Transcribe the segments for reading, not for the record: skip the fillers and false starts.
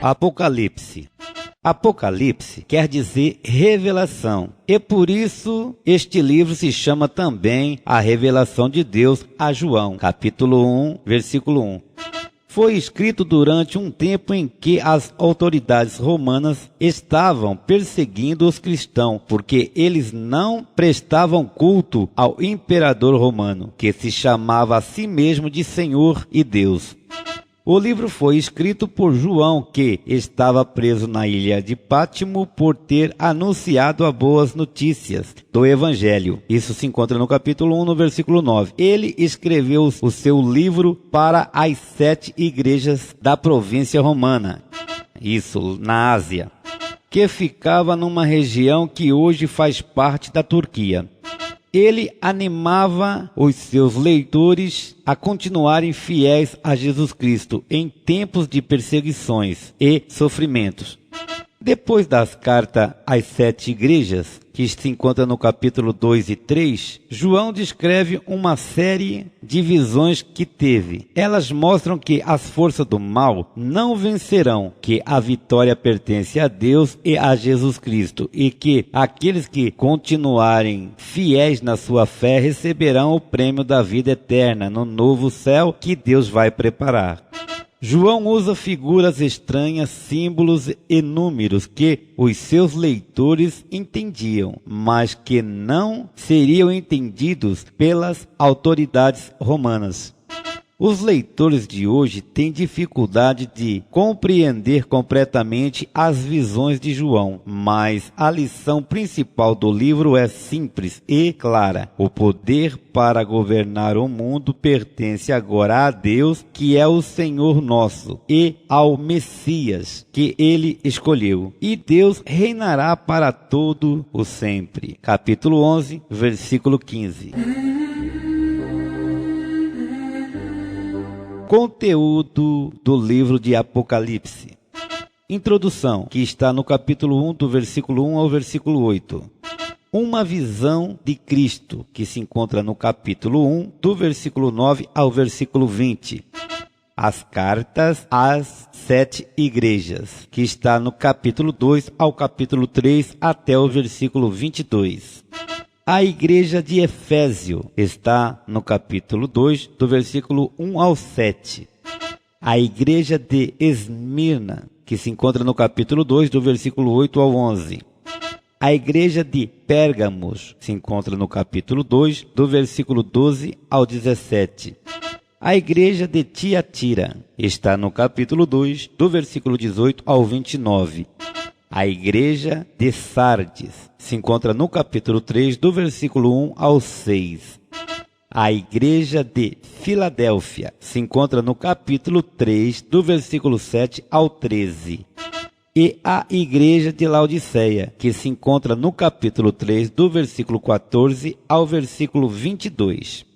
Apocalipse. Apocalipse quer dizer revelação, e por isso este livro se chama também a revelação de Deus a João, capítulo 1, versículo 1. Foi escrito durante um tempo em que as autoridades romanas estavam perseguindo os cristãos, porque eles não prestavam culto ao imperador romano, que se chamava a si mesmo de Senhor e Deus. O livro foi escrito por João, que estava preso na ilha de Pátimo por ter anunciado as boas notícias do Evangelho. Isso se encontra no capítulo 1, no versículo 9. Ele escreveu o seu livro para as 7 igrejas da província romana, isso na Ásia, que ficava numa região que hoje faz parte da Turquia. Ele animava os seus leitores a continuarem fiéis a Jesus Cristo em tempos de perseguições e sofrimentos. Depois das cartas às 7 igrejas, que se encontra no capítulo 2 e 3, João descreve uma série de visões que teve. Elas mostram que as forças do mal não vencerão, que a vitória pertence a Deus e a Jesus Cristo, e que aqueles que continuarem fiéis na sua fé receberão o prêmio da vida eterna no novo céu que Deus vai preparar. João usa figuras estranhas, símbolos e números que os seus leitores entendiam, mas que não seriam entendidos pelas autoridades romanas. Os leitores de hoje têm dificuldade de compreender completamente as visões de João, mas a lição principal do livro é simples e clara. O poder para governar o mundo pertence agora a Deus, que é o Senhor nosso, e ao Messias, que ele escolheu. E Deus reinará para todo o sempre. Capítulo 11, versículo 15. Conteúdo do livro de Apocalipse. Introdução, que está no capítulo 1, do versículo 1 ao versículo 8. Uma visão de Cristo, que se encontra no capítulo 1, do versículo 9 ao versículo 20. As cartas às 7 igrejas, que está no capítulo 2 ao capítulo 3 até o versículo 22. A igreja de Efésio está no capítulo 2, do versículo 1 ao 7. A igreja de Esmirna, que se encontra no capítulo 2, do versículo 8 ao 11. A igreja de Pérgamos se encontra no capítulo 2, do versículo 12 ao 17. A igreja de Tiatira está no capítulo 2, do versículo 18 ao 29. A igreja de Sardes se encontra no capítulo 3, do versículo 1 ao 6. A igreja de Filadélfia se encontra no capítulo 3, do versículo 7 ao 13. E a igreja de Laodiceia, que se encontra no capítulo 3, do versículo 14 ao versículo 22.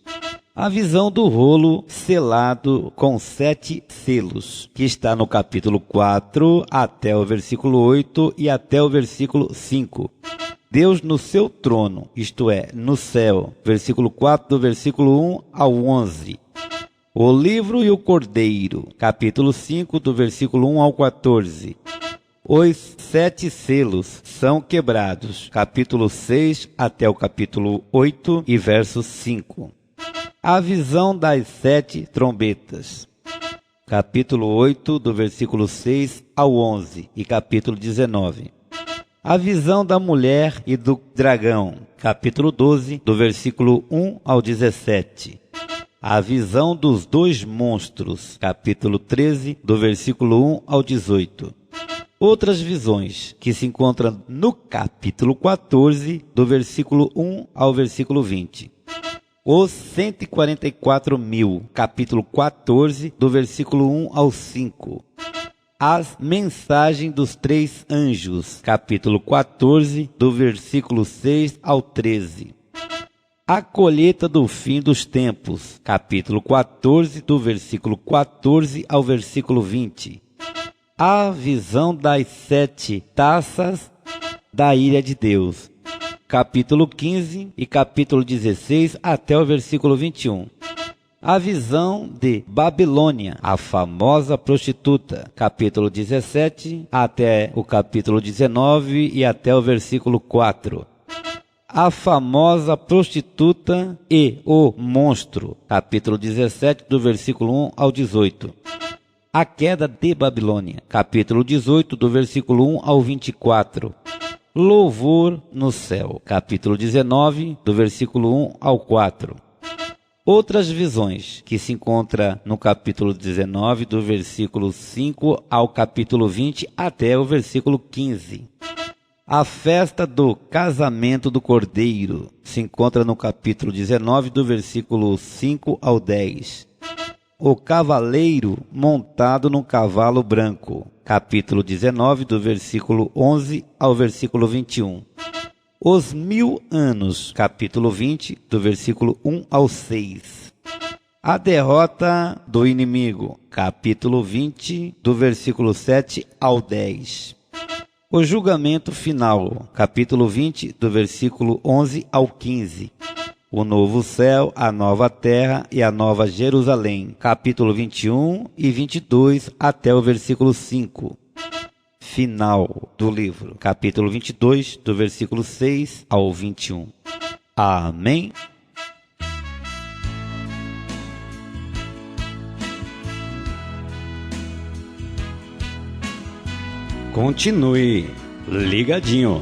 A visão do rolo selado com 7 selos, que está no capítulo 4 até o versículo 8 e até o versículo 5. Deus no seu trono, isto é, no céu, versículo 4 do versículo 1 ao 11. O livro e o cordeiro, capítulo 5 do versículo 1 ao 14. Os 7 selos são quebrados, capítulo 6 até o capítulo 8 e verso 5. A visão das 7 trombetas, capítulo 8, do versículo 6 ao 11 e capítulo 19. A visão da mulher e do dragão, capítulo 12, do versículo 1 ao 17. A visão dos 2 monstros, capítulo 13, do versículo 1 ao 18. Outras visões, que se encontram no capítulo 14, do versículo 1 ao versículo 20. Os 144.000, capítulo 14, do versículo 1 ao 5. As mensagens dos 3 anjos, capítulo 14, do versículo 6 ao 13. A colheita do fim dos tempos, capítulo 14, do versículo 14 ao versículo 20. A visão das 7 taças da ira de Deus, capítulo 15 e capítulo 16 até o versículo 21. A visão de Babilônia, a famosa prostituta, capítulo 17 até o capítulo 19 e até o versículo 4. A famosa prostituta e o monstro, capítulo 17, do versículo 1 ao 18. A queda de Babilônia, capítulo 18, do versículo 1 ao 24. Louvor no céu, capítulo 19, do versículo 1 ao 4. Outras visões, que se encontra no capítulo 19, do versículo 5 ao capítulo 20 até o versículo 15. A festa do casamento do Cordeiro se encontra no capítulo 19, do versículo 5 ao 10. O cavaleiro montado num cavalo branco, capítulo 19, do versículo 11 ao versículo 21. Os 1000 anos, capítulo 20, do versículo 1 ao 6. A derrota do inimigo, capítulo 20, do versículo 7 ao 10. O julgamento final, capítulo 20, do versículo 11 ao 15. O novo céu, a nova terra e a nova Jerusalém, capítulo 21 e 22 até o versículo 5. Final do livro, capítulo 22, do versículo 6 ao 21. Amém? Continue ligadinho.